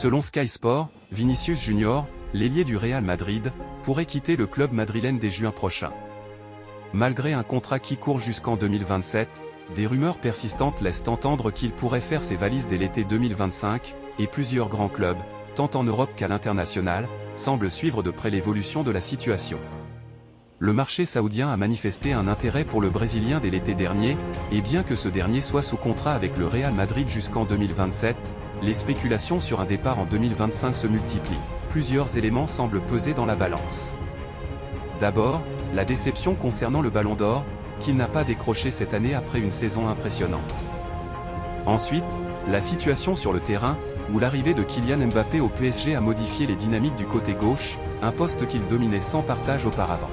Selon Sky Sport, Vinicius Junior, l'ailier du Real Madrid, pourrait quitter le club madrilène dès juin prochain. Malgré un contrat qui court jusqu'en 2027, des rumeurs persistantes laissent entendre qu'il pourrait faire ses valises dès l'été 2025, et plusieurs grands clubs, tant en Europe qu'à l'international, semblent suivre de près l'évolution de la situation. Le marché saoudien a manifesté un intérêt pour le Brésilien dès l'été dernier, et bien que ce dernier soit sous contrat avec le Real Madrid jusqu'en 2027, les spéculations sur un départ en 2025 se multiplient. Plusieurs éléments semblent peser dans la balance. D'abord, la déception concernant le Ballon d'Or, qu'il n'a pas décroché cette année après une saison impressionnante. Ensuite, la situation sur le terrain, où l'arrivée de Kylian Mbappé au PSG a modifié les dynamiques du côté gauche, un poste qu'il dominait sans partage auparavant.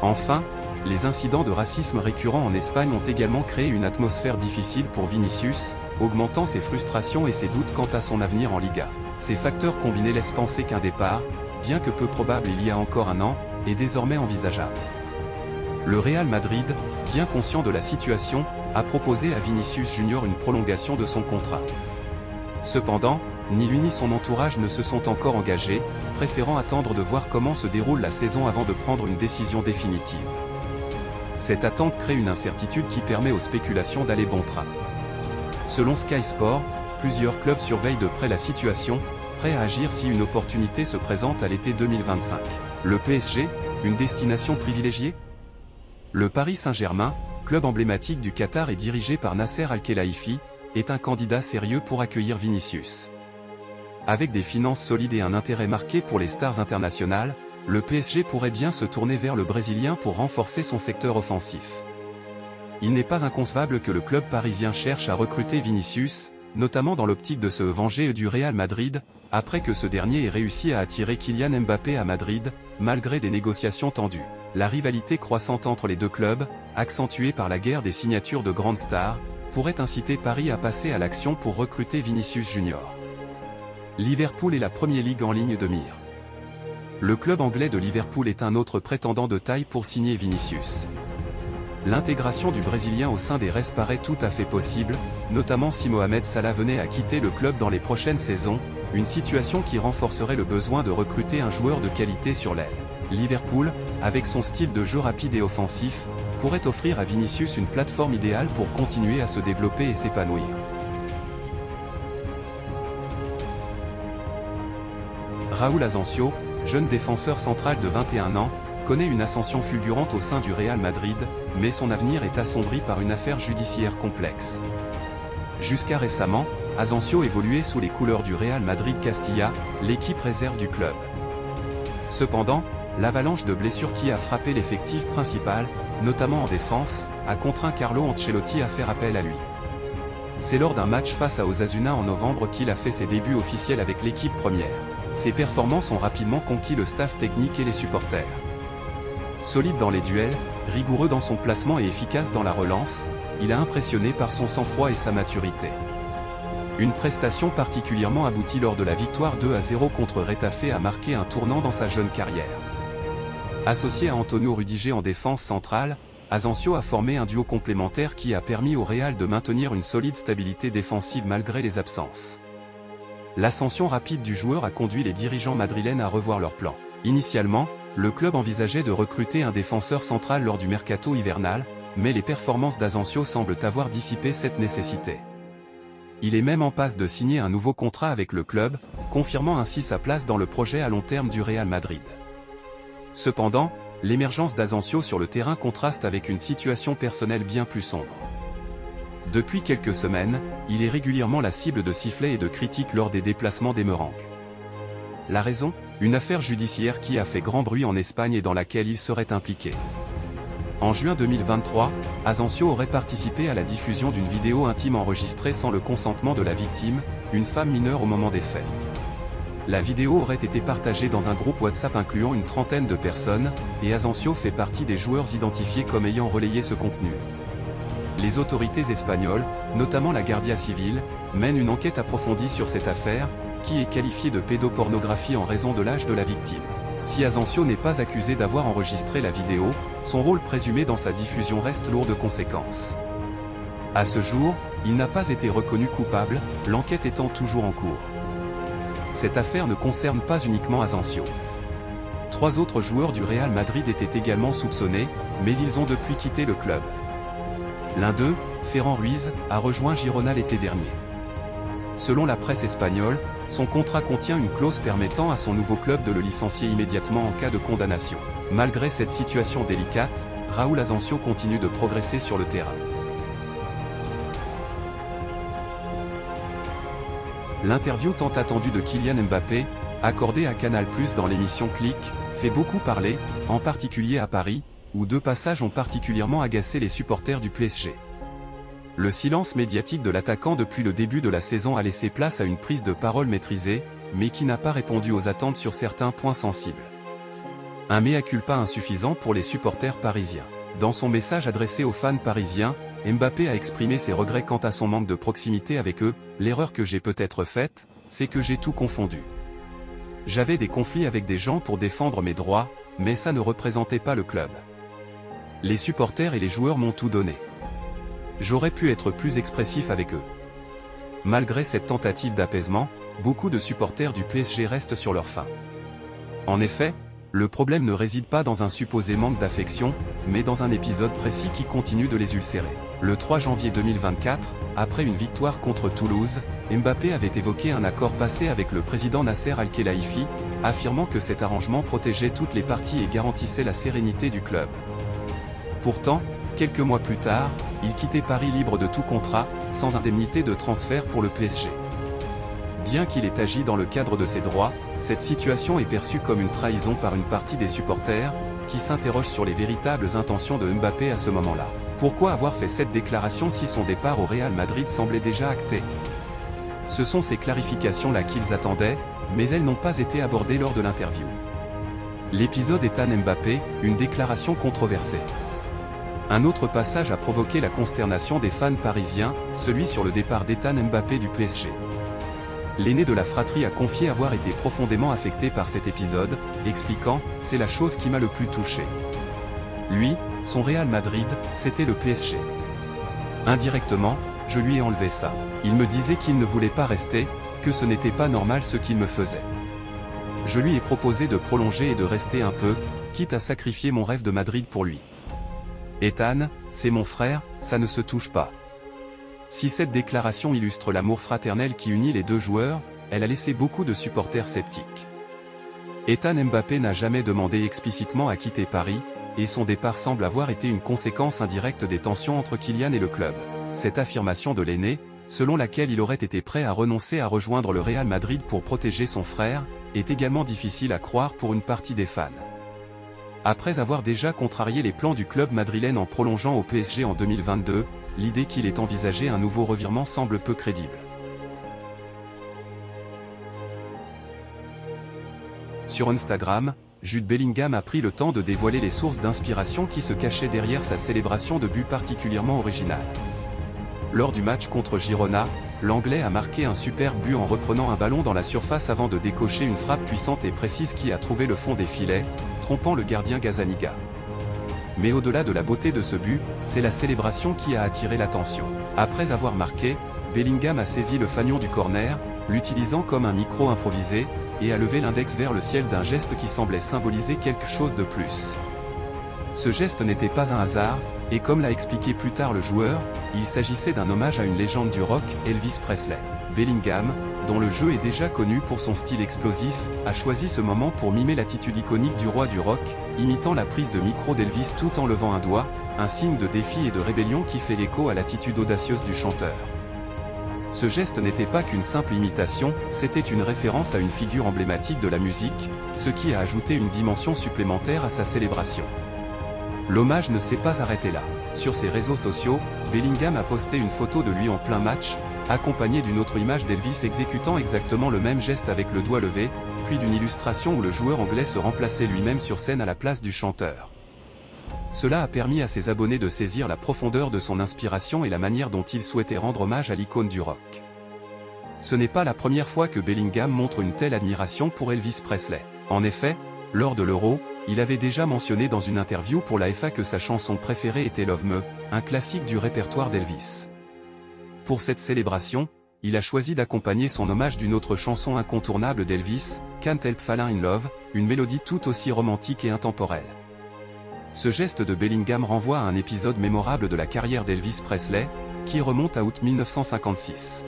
Enfin, les incidents de racisme récurrents en Espagne ont également créé une atmosphère difficile pour Vinicius, augmentant ses frustrations et ses doutes quant à son avenir en Liga. Ces facteurs combinés laissent penser qu'un départ, bien que peu probable il y a encore un an, est désormais envisageable. Le Real Madrid, bien conscient de la situation, a proposé à Vinicius Junior une prolongation de son contrat. Cependant, ni lui ni son entourage ne se sont encore engagés, préférant attendre de voir comment se déroule la saison avant de prendre une décision définitive. Cette attente crée une incertitude qui permet aux spéculations d'aller bon train. Selon Sky Sport, plusieurs clubs surveillent de près la situation, prêts à agir si une opportunité se présente à l'été 2025. Le PSG, une destination privilégiée? Le Paris Saint-Germain, club emblématique du Qatar et dirigé par Nasser Al-Khelaifi, est un candidat sérieux pour accueillir Vinicius. Avec des finances solides et un intérêt marqué pour les stars internationales, le PSG pourrait bien se tourner vers le Brésilien pour renforcer son secteur offensif. Il n'est pas inconcevable que le club parisien cherche à recruter Vinicius, notamment dans l'optique de se venger du Real Madrid, après que ce dernier ait réussi à attirer Kylian Mbappé à Madrid, malgré des négociations tendues. La rivalité croissante entre les deux clubs, accentuée par la guerre des signatures de grandes stars, pourrait inciter Paris à passer à l'action pour recruter Vinicius Junior. Liverpool est la Premier League en ligne de mire. Le club anglais de Liverpool est un autre prétendant de taille pour signer Vinicius. L'intégration du Brésilien au sein des Reds paraît tout à fait possible, notamment si Mohamed Salah venait à quitter le club dans les prochaines saisons, une situation qui renforcerait le besoin de recruter un joueur de qualité sur l'aile. Liverpool, avec son style de jeu rapide et offensif, pourrait offrir à Vinicius une plateforme idéale pour continuer à se développer et s'épanouir. Raúl Asensio, jeune défenseur central de 21 ans, connaît une ascension fulgurante au sein du Real Madrid, mais son avenir est assombri par une affaire judiciaire complexe. Jusqu'à récemment, Asensio évoluait sous les couleurs du Real Madrid Castilla, l'équipe réserve du club. Cependant, l'avalanche de blessures qui a frappé l'effectif principal, notamment en défense, a contraint Carlo Ancelotti à faire appel à lui. C'est lors d'un match face à Osasuna en novembre qu'il a fait ses débuts officiels avec l'équipe première. Ses performances ont rapidement conquis le staff technique et les supporters. Solide dans les duels, rigoureux dans son placement et efficace dans la relance, il a impressionné par son sang-froid et sa maturité. Une prestation particulièrement aboutie lors de la victoire 2-0 contre Retafe a marqué un tournant dans sa jeune carrière. Associé à Antonio Rudiger en défense centrale, Asensio a formé un duo complémentaire qui a permis au Real de maintenir une solide stabilité défensive malgré les absences. L'ascension rapide du joueur a conduit les dirigeants madrilènes à revoir leur plan. Initialement, le club envisageait de recruter un défenseur central lors du mercato hivernal, mais les performances d'Asensio semblent avoir dissipé cette nécessité. Il est même en passe de signer un nouveau contrat avec le club, confirmant ainsi sa place dans le projet à long terme du Real Madrid. Cependant, l'émergence d'Asensio sur le terrain contraste avec une situation personnelle bien plus sombre. Depuis quelques semaines, il est régulièrement la cible de sifflets et de critiques lors des déplacements des Merengues. La raison? Une affaire judiciaire qui a fait grand bruit en Espagne et dans laquelle il serait impliqué. En juin 2023, Asensio aurait participé à la diffusion d'une vidéo intime enregistrée sans le consentement de la victime, une femme mineure au moment des faits. La vidéo aurait été partagée dans un groupe WhatsApp incluant une trentaine de personnes, et Asensio fait partie des joueurs identifiés comme ayant relayé ce contenu. Les autorités espagnoles, notamment la Guardia Civil, mènent une enquête approfondie sur cette affaire, qui est qualifiée de pédopornographie en raison de l'âge de la victime. Si Asensio n'est pas accusé d'avoir enregistré la vidéo, son rôle présumé dans sa diffusion reste lourd de conséquences. À ce jour, il n'a pas été reconnu coupable, l'enquête étant toujours en cours. cette affaire ne concerne pas uniquement Asensio. 3 autres joueurs du Real Madrid étaient également soupçonnés, mais ils ont depuis quitté le club. L'un d'eux, Ferran Ruiz, a rejoint Girona l'été dernier. Selon la presse espagnole, son contrat contient une clause permettant à son nouveau club de le licencier immédiatement en cas de condamnation. Malgré cette situation délicate, Raúl Asensio continue de progresser sur le terrain. L'interview tant attendue de Kylian Mbappé, accordée à Canal+ dans l'émission Click, fait beaucoup parler, en particulier à Paris, où 2 passages ont particulièrement agacé les supporters du PSG. Le silence médiatique de l'attaquant depuis le début de la saison a laissé place à une prise de parole maîtrisée, mais qui n'a pas répondu aux attentes sur certains points sensibles. Un mea culpa insuffisant pour les supporters parisiens. Dans son message adressé aux fans parisiens, Mbappé a exprimé ses regrets quant à son manque de proximité avec eux. « L'erreur que j'ai peut-être faite, c'est que j'ai tout confondu. J'avais des conflits avec des gens pour défendre mes droits, mais ça ne représentait pas le club. Les supporters et les joueurs m'ont tout donné. J'aurais pu être plus expressif avec eux. » Malgré cette tentative d'apaisement, beaucoup de supporters du PSG restent sur leur faim. En effet, le problème ne réside pas dans un supposé manque d'affection, mais dans un épisode précis qui continue de les ulcérer. Le 3 janvier 2024, après une victoire contre Toulouse, Mbappé avait évoqué un accord passé avec le président Nasser Al-Khelaifi, affirmant que cet arrangement protégeait toutes les parties et garantissait la sérénité du club. Pourtant, quelques mois plus tard, il quittait Paris libre de tout contrat, sans indemnité de transfert pour le PSG. Bien qu'il ait agi dans le cadre de ses droits, cette situation est perçue comme une trahison par une partie des supporters, qui s'interrogent sur les véritables intentions de Mbappé à ce moment-là. Pourquoi avoir fait cette déclaration si son départ au Real Madrid semblait déjà acté? Ce sont ces clarifications-là qu'ils attendaient, mais elles n'ont pas été abordées lors de l'interview. L'épisode Ethan Mbappé, une déclaration controversée. Un autre passage a provoqué la consternation des fans parisiens, celui sur le départ d'Ethan Mbappé du PSG. L'aîné de la fratrie a confié avoir été profondément affecté par cet épisode, expliquant « C'est la chose qui m'a le plus touché. Lui, son Real Madrid, c'était le PSG. Indirectement, je lui ai enlevé ça. Il me disait qu'il ne voulait pas rester, que ce n'était pas normal ce qu'il me faisait. Je lui ai proposé de prolonger et de rester un peu, quitte à sacrifier mon rêve de Madrid pour lui. Ethan, c'est mon frère, ça ne se touche pas. » Si cette déclaration illustre l'amour fraternel qui unit les deux joueurs, elle a laissé beaucoup de supporters sceptiques. Ethan Mbappé n'a jamais demandé explicitement à quitter Paris, et son départ semble avoir été une conséquence indirecte des tensions entre Kylian et le club. Cette affirmation de l'aîné, selon laquelle il aurait été prêt à renoncer à rejoindre le Real Madrid pour protéger son frère, est également difficile à croire pour une partie des fans. Après avoir déjà contrarié les plans du club madrilène en prolongeant au PSG en 2022, l'idée qu'il ait envisagé un nouveau revirement semble peu crédible. Sur Instagram, Jude Bellingham a pris le temps de dévoiler les sources d'inspiration qui se cachaient derrière sa célébration de but particulièrement originale. Lors du match contre Girona, l'Anglais a marqué un superbe but en reprenant un ballon dans la surface avant de décocher une frappe puissante et précise qui a trouvé le fond des filets, trompant le gardien Gazzaniga. Mais au-delà de la beauté de ce but, c'est la célébration qui a attiré l'attention. Après avoir marqué, Bellingham a saisi le fanion du corner, l'utilisant comme un micro improvisé, et a levé l'index vers le ciel d'un geste qui semblait symboliser quelque chose de plus. Ce geste n'était pas un hasard, et comme l'a expliqué plus tard le joueur, il s'agissait d'un hommage à une légende du rock, Elvis Presley. Bellingham, dont le jeu est déjà connu pour son style explosif, a choisi ce moment pour mimer l'attitude iconique du roi du rock, imitant la prise de micro d'Elvis tout en levant un doigt, un signe de défi et de rébellion qui fait l'écho à l'attitude audacieuse du chanteur. Ce geste n'était pas qu'une simple imitation, c'était une référence à une figure emblématique de la musique, ce qui a ajouté une dimension supplémentaire à sa célébration. L'hommage ne s'est pas arrêté là. Sur ses réseaux sociaux, Bellingham a posté une photo de lui en plein match, accompagnée d'une autre image d'Elvis exécutant exactement le même geste avec le doigt levé, puis d'une illustration où le joueur anglais se remplaçait lui-même sur scène à la place du chanteur. Cela a permis à ses abonnés de saisir la profondeur de son inspiration et la manière dont il souhaitait rendre hommage à l'icône du rock. Ce n'est pas la première fois que Bellingham montre une telle admiration pour Elvis Presley. En effet, lors de l'Euro, il avait déjà mentionné dans une interview pour la FA que sa chanson préférée était Love Me, un classique du répertoire d'Elvis. Pour cette célébration, il a choisi d'accompagner son hommage d'une autre chanson incontournable d'Elvis, Can't Help Falling in Love, une mélodie tout aussi romantique et intemporelle. Ce geste de Bellingham renvoie à un épisode mémorable de la carrière d'Elvis Presley, qui remonte à août 1956.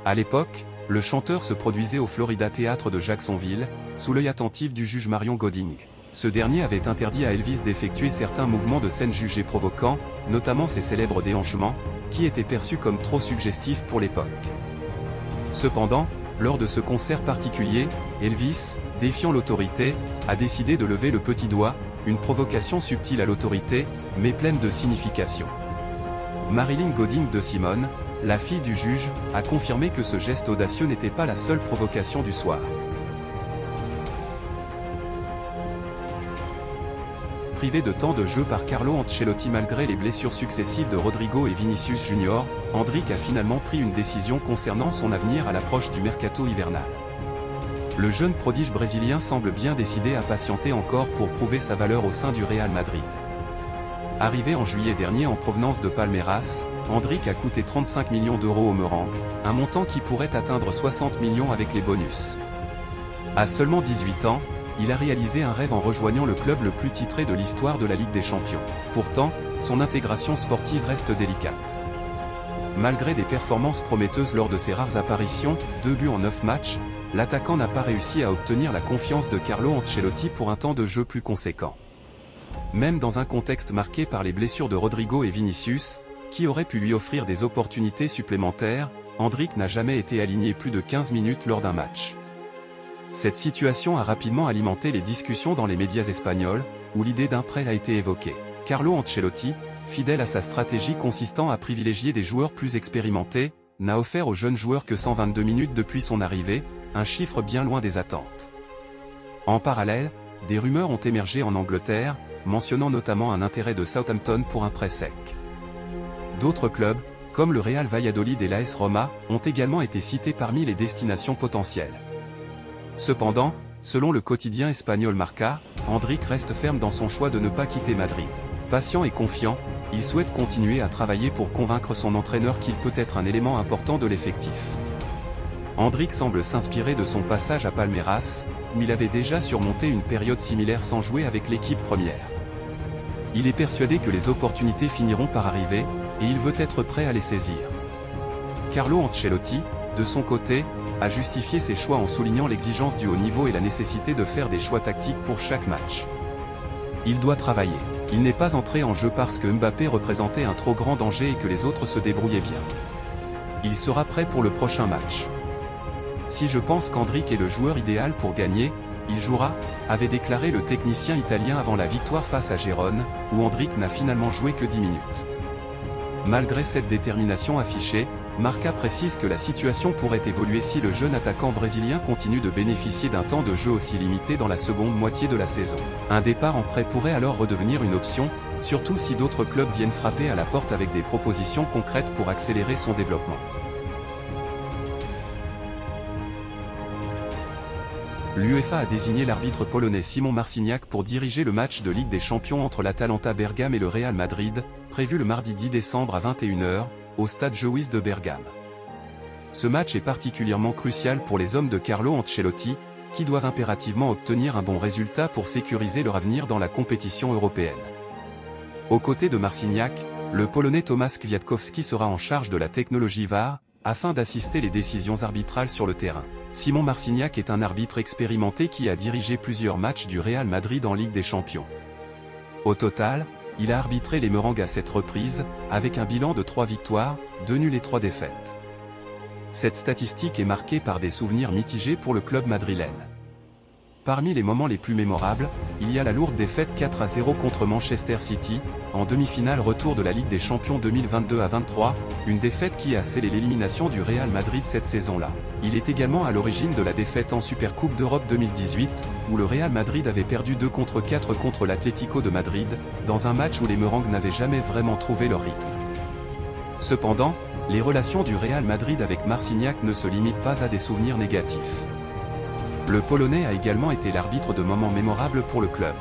À l'époque, le chanteur se produisait au Florida Theatre de Jacksonville, sous l'œil attentif du juge Marion Godding. Ce dernier avait interdit à Elvis d'effectuer certains mouvements de scène jugés provoquants, notamment ses célèbres déhanchements, qui étaient perçus comme trop suggestifs pour l'époque. Cependant, lors de ce concert particulier, Elvis, défiant l'autorité, a décidé de lever le petit doigt, une provocation subtile à l'autorité, mais pleine de signification. Marilyn Godding de Simone, la fille du juge, a confirmé que ce geste audacieux n'était pas la seule provocation du soir. Privé de temps de jeu par Carlo Ancelotti malgré les blessures successives de Rodrigo et Vinicius Junior, Endrick a finalement pris une décision concernant son avenir à l'approche du mercato hivernal. Le jeune prodige brésilien semble bien décidé à patienter encore pour prouver sa valeur au sein du Real Madrid. Arrivé en juillet dernier en provenance de Palmeiras, Endrick a coûté 35 millions d'euros au Merengue, un montant qui pourrait atteindre 60 millions avec les bonus. À seulement 18 ans, il a réalisé un rêve en rejoignant le club le plus titré de l'histoire de la Ligue des Champions. Pourtant, son intégration sportive reste délicate. Malgré des performances prometteuses lors de ses rares apparitions, 2 buts en 9 matchs, l'attaquant n'a pas réussi à obtenir la confiance de Carlo Ancelotti pour un temps de jeu plus conséquent. Même dans un contexte marqué par les blessures de Rodrigo et Vinicius, qui auraient pu lui offrir des opportunités supplémentaires, Endrick n'a jamais été aligné plus de 15 minutes lors d'un match. Cette situation a rapidement alimenté les discussions dans les médias espagnols, où l'idée d'un prêt a été évoquée. Carlo Ancelotti, fidèle à sa stratégie consistant à privilégier des joueurs plus expérimentés, n'a offert aux jeunes joueurs que 122 minutes depuis son arrivée, un chiffre bien loin des attentes. En parallèle, des rumeurs ont émergé en Angleterre, mentionnant notamment un intérêt de Southampton pour un prêt sec. D'autres clubs, comme le Real Valladolid et l'AS Roma, ont également été cités parmi les destinations potentielles. Cependant, selon le quotidien espagnol Marca, Endrick reste ferme dans son choix de ne pas quitter Madrid. Patient et confiant, il souhaite continuer à travailler pour convaincre son entraîneur qu'il peut être un élément important de l'effectif. Endrick semble s'inspirer de son passage à Palmeiras, où il avait déjà surmonté une période similaire sans jouer avec l'équipe première. Il est persuadé que les opportunités finiront par arriver, et il veut être prêt à les saisir. Carlo Ancelotti, de son côté, a justifié ses choix en soulignant l'exigence du haut niveau et la nécessité de faire des choix tactiques pour chaque match. Il doit travailler. Il n'est pas entré en jeu parce que Mbappé représentait un trop grand danger et que les autres se débrouillaient bien. Il sera prêt pour le prochain match. Si je pense qu'Endrick est le joueur idéal pour gagner, il jouera, avait déclaré le technicien italien avant la victoire face à Gérone, où Endrick n'a finalement joué que 10 minutes. Malgré cette détermination affichée, Marca précise que la situation pourrait évoluer si le jeune attaquant brésilien continue de bénéficier d'un temps de jeu aussi limité dans la seconde moitié de la saison. Un départ en prêt pourrait alors redevenir une option, surtout si d'autres clubs viennent frapper à la porte avec des propositions concrètes pour accélérer son développement. L'UEFA a désigné l'arbitre polonais Simon Marciniak pour diriger le match de Ligue des Champions entre l'Atalanta Bergame et le Real Madrid, prévu le mardi 10 décembre à 21 h, au stade Joïs de Bergame. Ce match est particulièrement crucial pour les hommes de Carlo Ancelotti, qui doivent impérativement obtenir un bon résultat pour sécuriser leur avenir dans la compétition européenne. Aux côtés de Marciniak, le Polonais Tomasz Kwiatkowski sera en charge de la technologie VAR, afin d'assister les décisions arbitrales sur le terrain. Simon Marciniak est un arbitre expérimenté qui a dirigé plusieurs matchs du Real Madrid en Ligue des Champions. Au total, il a arbitré les Merengues à 7 reprises, avec un bilan de 3 victoires, 2 nuls et 3 défaites. Cette statistique est marquée par des souvenirs mitigés pour le club madrilène. Parmi les moments les plus mémorables, il y a la lourde défaite 4-0 contre Manchester City, en demi-finale retour de la Ligue des Champions 2022-23, une défaite qui a scellé l'élimination du Real Madrid cette saison-là. Il est également à l'origine de la défaite en Supercoupe d'Europe 2018, où le Real Madrid avait perdu 2-4 contre l'Atlético de Madrid, dans un match où les Merengues n'avaient jamais vraiment trouvé leur rythme. Cependant, les relations du Real Madrid avec Marciniak ne se limitent pas à des souvenirs négatifs. Le Polonais a également été l'arbitre de moments mémorables pour le club.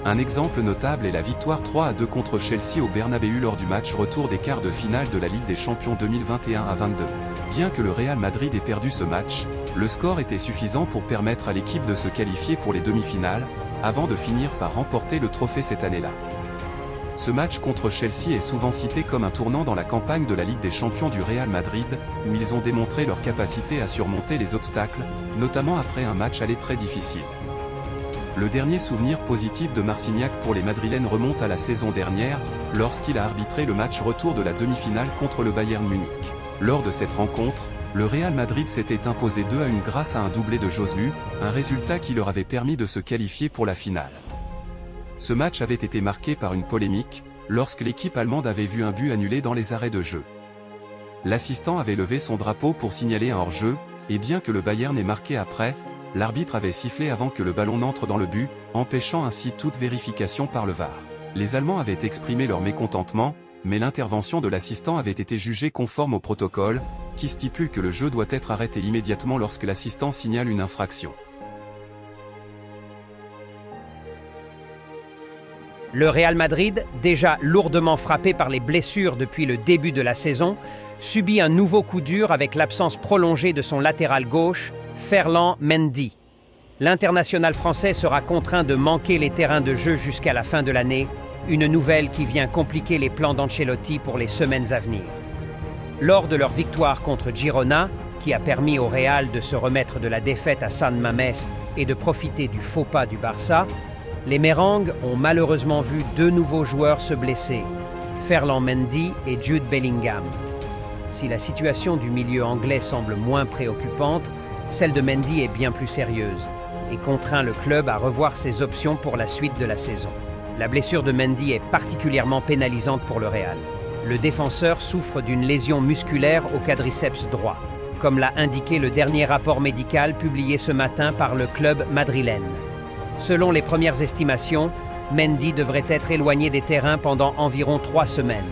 Un exemple notable est la victoire 3-2 contre Chelsea au Bernabéu lors du match retour des quarts de finale de la Ligue des Champions 2021-22. Bien que le Real Madrid ait perdu ce match, le score était suffisant pour permettre à l'équipe de se qualifier pour les demi-finales, avant de finir par remporter le trophée cette année-là. Ce match contre Chelsea est souvent cité comme un tournant dans la campagne de la Ligue des Champions du Real Madrid, où ils ont démontré leur capacité à surmonter les obstacles, notamment après un match aller très difficile. Le dernier souvenir positif de Marcignac pour les Madrilènes remonte à la saison dernière, lorsqu'il a arbitré le match retour de la demi-finale contre le Bayern Munich. Lors de cette rencontre, le Real Madrid s'était imposé 2-1 grâce à un doublé de Joselu, un résultat qui leur avait permis de se qualifier pour la finale. Ce match avait été marqué par une polémique, lorsque l'équipe allemande avait vu un but annulé dans les arrêts de jeu. L'assistant avait levé son drapeau pour signaler un hors-jeu, et bien que le Bayern ait marqué après, l'arbitre avait sifflé avant que le ballon n'entre dans le but, empêchant ainsi toute vérification par le VAR. Les Allemands avaient exprimé leur mécontentement, mais l'intervention de l'assistant avait été jugée conforme au protocole, qui stipule que le jeu doit être arrêté immédiatement lorsque l'assistant signale une infraction. Le Real Madrid, déjà lourdement frappé par les blessures depuis le début de la saison, subit un nouveau coup dur avec l'absence prolongée de son latéral gauche, Ferland Mendy. L'international français sera contraint de manquer les terrains de jeu jusqu'à la fin de l'année, une nouvelle qui vient compliquer les plans d'Ancelotti pour les semaines à venir. Lors de leur victoire contre Girona, qui a permis au Real de se remettre de la défaite à San Mamés et de profiter du faux pas du Barça, les Merengues ont malheureusement vu deux nouveaux joueurs se blesser, Ferland Mendy et Jude Bellingham. Si la situation du milieu anglais semble moins préoccupante, celle de Mendy est bien plus sérieuse et contraint le club à revoir ses options pour la suite de la saison. La blessure de Mendy est particulièrement pénalisante pour le Real. Le défenseur souffre d'une lésion musculaire au quadriceps droit, comme l'a indiqué le dernier rapport médical publié ce matin par le club madrilène. Selon les premières estimations, Mendy devrait être éloigné des terrains pendant environ 3 semaines.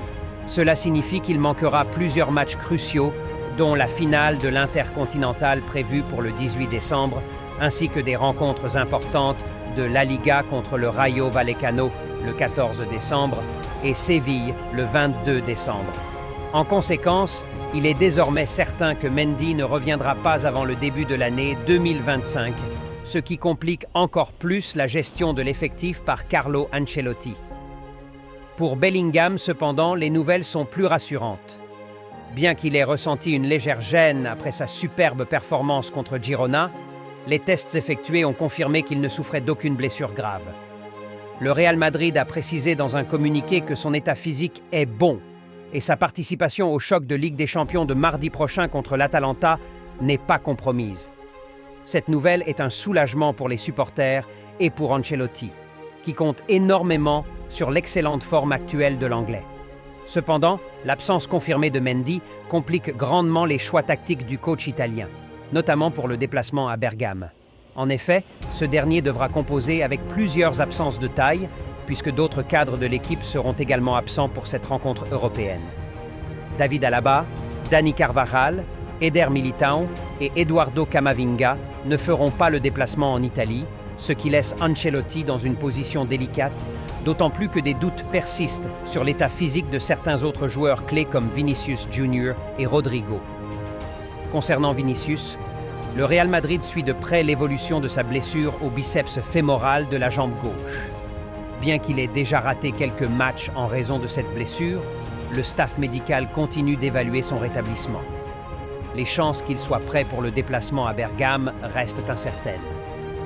Cela signifie qu'il manquera plusieurs matchs cruciaux, dont la finale de l'Intercontinental prévue pour le 18 décembre, ainsi que des rencontres importantes de La Liga contre le Rayo Vallecano le 14 décembre et Séville le 22 décembre. En conséquence, il est désormais certain que Mendy ne reviendra pas avant le début de l'année 2025, ce qui complique encore plus la gestion de l'effectif par Carlo Ancelotti. Pour Bellingham, cependant, les nouvelles sont plus rassurantes. Bien qu'il ait ressenti une légère gêne après sa superbe performance contre Girona, les tests effectués ont confirmé qu'il ne souffrait d'aucune blessure grave. Le Real Madrid a précisé dans un communiqué que son état physique est bon et sa participation au choc de Ligue des Champions de mardi prochain contre l'Atalanta n'est pas compromise. Cette nouvelle est un soulagement pour les supporters et pour Ancelotti, qui compte énormément sur l'excellente forme actuelle de l'Anglais. Cependant, l'absence confirmée de Mendy complique grandement les choix tactiques du coach italien, notamment pour le déplacement à Bergame. En effet, ce dernier devra composer avec plusieurs absences de taille, puisque d'autres cadres de l'équipe seront également absents pour cette rencontre européenne. David Alaba, Dani Carvajal, Eder Militão et Eduardo Camavinga ne feront pas le déplacement en Italie, ce qui laisse Ancelotti dans une position délicate, d'autant plus que des doutes persistent sur l'état physique de certains autres joueurs clés comme Vinicius Junior et Rodrigo. Concernant Vinicius, le Real Madrid suit de près l'évolution de sa blessure au biceps fémoral de la jambe gauche. Bien qu'il ait déjà raté quelques matchs en raison de cette blessure, le staff médical continue d'évaluer son rétablissement. Les chances qu'il soit prêt pour le déplacement à Bergame restent incertaines.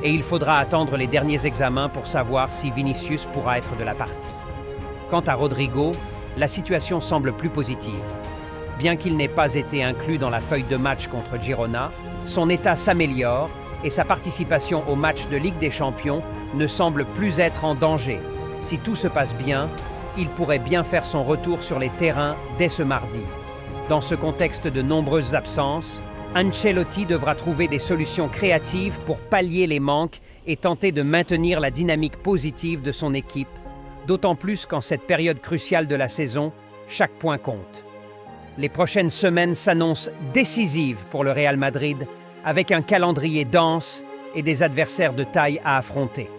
Et il faudra attendre les derniers examens pour savoir si Vinicius pourra être de la partie. Quant à Rodrigo, la situation semble plus positive. Bien qu'il n'ait pas été inclus dans la feuille de match contre Girona, son état s'améliore et sa participation au match de Ligue des Champions ne semble plus être en danger. Si tout se passe bien, il pourrait bien faire son retour sur les terrains dès ce mardi. Dans ce contexte de nombreuses absences, Ancelotti devra trouver des solutions créatives pour pallier les manques et tenter de maintenir la dynamique positive de son équipe, d'autant plus qu'en cette période cruciale de la saison, chaque point compte. Les prochaines semaines s'annoncent décisives pour le Real Madrid, avec un calendrier dense et des adversaires de taille à affronter.